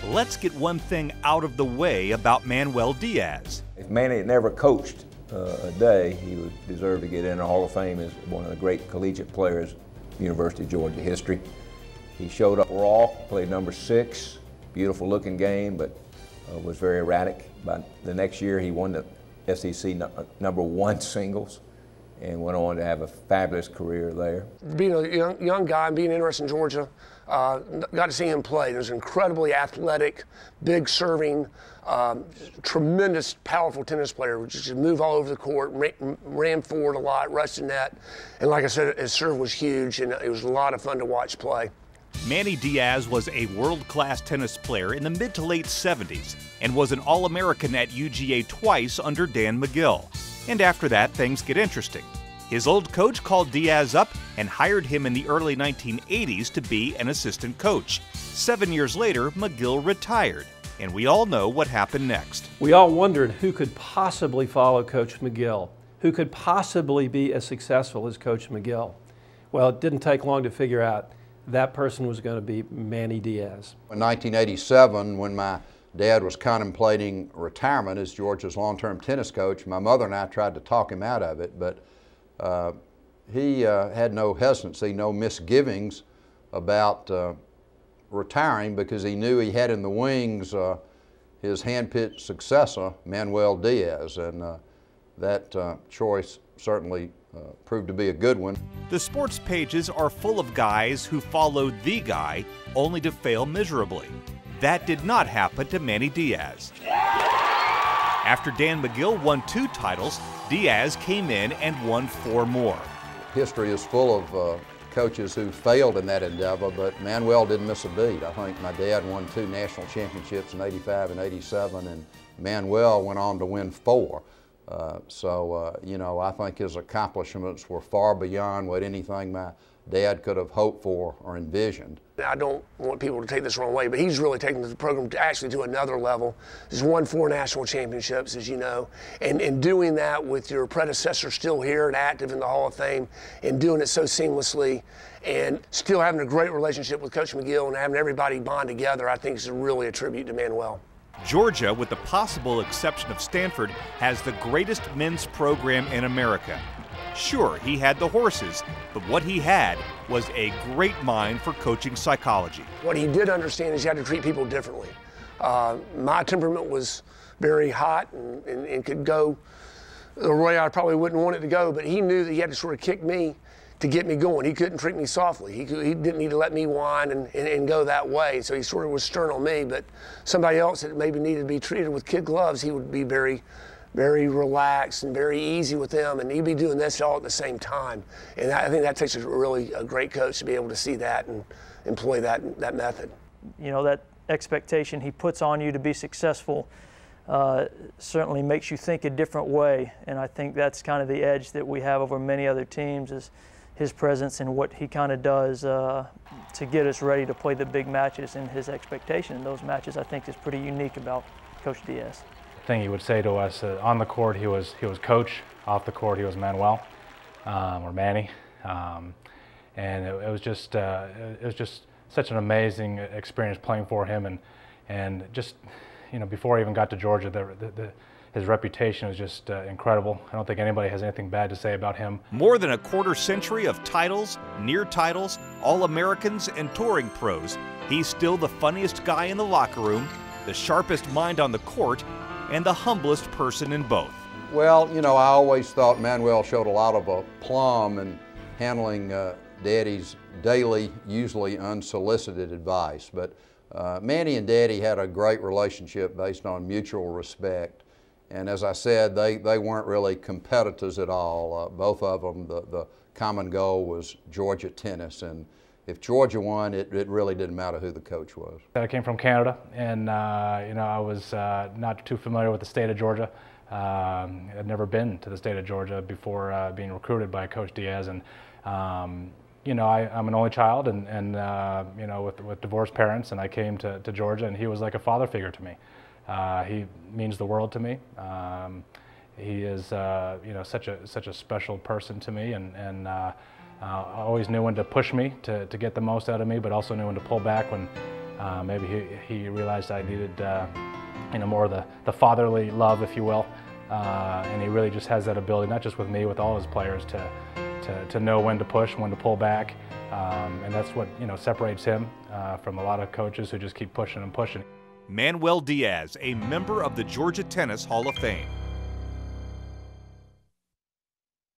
Let's get one thing out of the way about Manuel Diaz. If Manny had never coached a day, he would deserve to get in the Hall of Fame as one of the great collegiate players in University of Georgia history. He showed up raw, played number 6, beautiful looking game, but was very erratic. By the next year, he won the SEC number 1 singles and went on to have a fabulous career there. Being a young guy and being interested in Georgia, got to see him play. He was incredibly athletic, big serving, tremendous, powerful tennis player. Just move all over the court, ran forward a lot, rushed the net, and like I said, his serve was huge, and it was a lot of fun to watch play. Manny Diaz was a world-class tennis player in the mid to late 70s and was an All-American at UGA twice under Dan McGill. And after that, things get interesting. His old coach called Diaz up and hired him in the early 1980s to be an assistant coach. 7 years later, McGill retired, and we all know what happened next. We all wondered who could possibly follow Coach McGill, who could possibly be as successful as Coach McGill. Well, it didn't take long to figure out that person was going to be Manny Diaz. In 1987, when my dad was contemplating retirement as Georgia's long-term tennis coach, my mother and I tried to talk him out of it, but he had no hesitancy, no misgivings about retiring, because he knew he had in the wings his hand-picked successor, Manuel Diaz, and that choice certainly proved to be a good one. The sports pages are full of guys who followed the guy only to fail miserably. That did not happen to Manny Diaz. After Dan McGill won 2 titles, Diaz came in and won 4 more. History is full of coaches who failed in that endeavor, but Manuel didn't miss a beat. I think my dad won 2 national championships in '85 and '87, and Manuel went on to win 4. You know, I think his accomplishments were far beyond what anything my dad could have hoped for or envisioned. I don't want people to take this the wrong way, but he's really taken the program to another level. He's won 4 national championships, as you know, and doing that with your predecessor still here and active in the Hall of Fame, and doing it so seamlessly, and still having a great relationship with Coach McGill and having everybody bond together, I think is really a tribute to Manuel. Georgia, with the possible exception of Stanford, has the greatest men's program in America. Sure, he had the horses, but what he had was a great mind for coaching psychology. What he did understand is you had to treat people differently. My temperament was very hot and could go the way I probably wouldn't want it to go, but he knew that he had to sort of kick me to get me going. He couldn't treat me softly. He didn't need to let me whine and go that way. So he sort of was stern on me, but somebody else that maybe needed to be treated with kid gloves, he would be very relaxed and very easy with them, and he'd be doing this all at the same time. And I think that takes a great coach to be able to see that and employ that method. You know, that expectation he puts on you to be successful certainly makes you think a different way, and I think that's kind of the edge that we have over many other teams, is his presence and what he kind of does to get us ready to play the big matches, and his expectation in those matches I think is pretty unique about Coach Diaz. Thing he would say to us, on the court he was coach, off the court he was Manuel or Manny, and it was just such an amazing experience playing for him, and just, you know, before I even got to Georgia, his reputation was just incredible. I don't think anybody has anything bad to say about him. More than a quarter century of titles, near titles, All-Americans, and touring pros, he's still the funniest guy in the locker room, the sharpest mind on the court, and the humblest person in both. Well, you know, I always thought Manuel showed a lot of aplomb in handling Daddy's daily, usually unsolicited advice. But Manny and Daddy had a great relationship based on mutual respect. And as I said, they weren't really competitors at all. Both of them, the common goal was Georgia tennis. And if Georgia won, it really didn't matter who the coach was. I came from Canada, and you know, I was not too familiar with the state of Georgia. I'd never been to the state of Georgia before being recruited by Coach Diaz, and you know, I'm an only child, and you know, with divorced parents, and I came to Georgia, and he was like a father figure to me. He means the world to me. He is you know, such a special person to me, and I always knew when to push me to get the most out of me, but also knew when to pull back when Maybe he realized I needed more of the fatherly love, if you will, and he really just has that ability, not just with me, with all his players, to know when to push, when to pull back, and that's what separates him from a lot of coaches who just keep pushing and pushing. Manuel Diaz, a member of the Georgia Tennis Hall of Fame.